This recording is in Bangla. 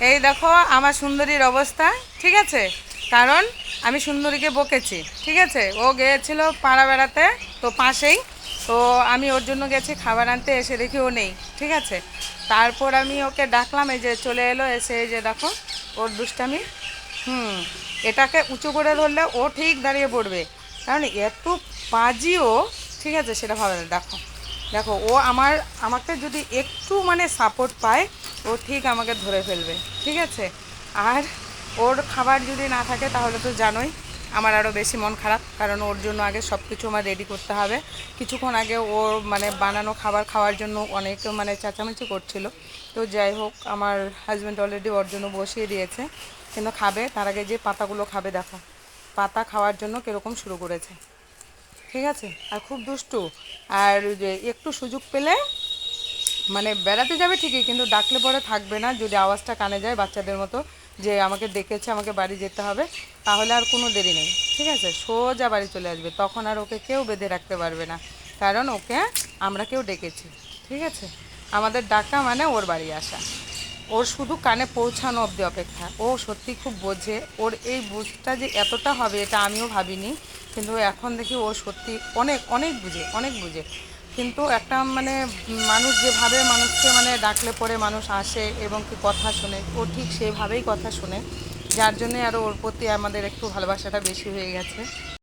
এই দেখো আমার সুন্দরীর অবস্থা, ঠিক আছে? কারণ আমি সুন্দরীকে বকেছি, ঠিক আছে? ও গিয়েছিল পাড়া বেড়াতে, তো পাশেই। তো আমি ওর জন্য গেছি খাবার আনতে, এসে দেখি ও নেই, ঠিক আছে? তারপর আমি ওকে ডাকলাম, এই যে চলে এলো, এসে এই যে দেখো ওর দুষ্টামি। হুম। এটাকে উঁচু করে ধরলে ও ঠিক দাঁড়িয়ে পড়বে, কারণ এত পাজি ও, ঠিক আছে? সেটা ভালো না। দেখো দেখো ও আমাকে যদি একটু মানে সাপোর্ট পায়, ও ঠিক আমাকে ধরে ফেলবে, ঠিক আছে? আর ওর খাবার যদি না থাকে তাহলে তো জানোই আমার আরও বেশি মন খারাপ, কারণ ওর জন্য আগে সব কিছু আমার রেডি করতে হবে। কিছুক্ষণ আগে ওর মানে বানানো খাবার খাওয়ার জন্য অনেক মানে চেঁচামেচি করছিল। তো যাই হোক, আমার হাজব্যান্ড অলরেডি ওর জন্য বসিয়ে দিয়েছে, কিন্তু খাবে তার আগে যে পাতাগুলো খাবে, দেখো পাতা খাওয়ার জন্য কীরকম শুরু করেছে, ঠিক আছে? আর খুব দুষ্টু। আর যে একটু সুযোগ পেলে মানে বেড়াতে যাবে ঠিকই, কিন্তু ডাকলে পরে থাকবে না। যদি আওয়াজটা কানে যায় বাচ্চাদের মতো, যে আমাকে ডেকেছে, আমাকে বাড়ি যেতে হবে, তাহলে আর কোনো দেরি নেই, ঠিক আছে? সোজা বাড়ি চলে আসবে, তখন আর ওকে কেউ বেঁধে রাখতে পারবে না, কারণ ওকে আমরা কেউ ডেকেছি, ঠিক আছে? আমাদের ডাকা মানে ওর বাড়ি আসা। ওর শুধু কানে পৌঁছানো অবধি অপেক্ষা। ও সত্যি খুব বোঝে, ওর এই বুঝটা যে এতটা হবে এটা আমিও ভাবিনি, কিন্তু এখন দেখি ও সত্যি অনেক অনেক বুঝে, অনেক বুঝে। কিন্তু একটা মানে মানুষ যেভাবে মানুষকে মানে ডাকলে পরে মানুষ আসে এবং কি কথা শোনে, ও ঠিক সেভাবেই কথা শোনে, যার জন্যে আরও ওর প্রতি আমাদের একটু ভালোবাসাটা বেশি হয়ে গেছে।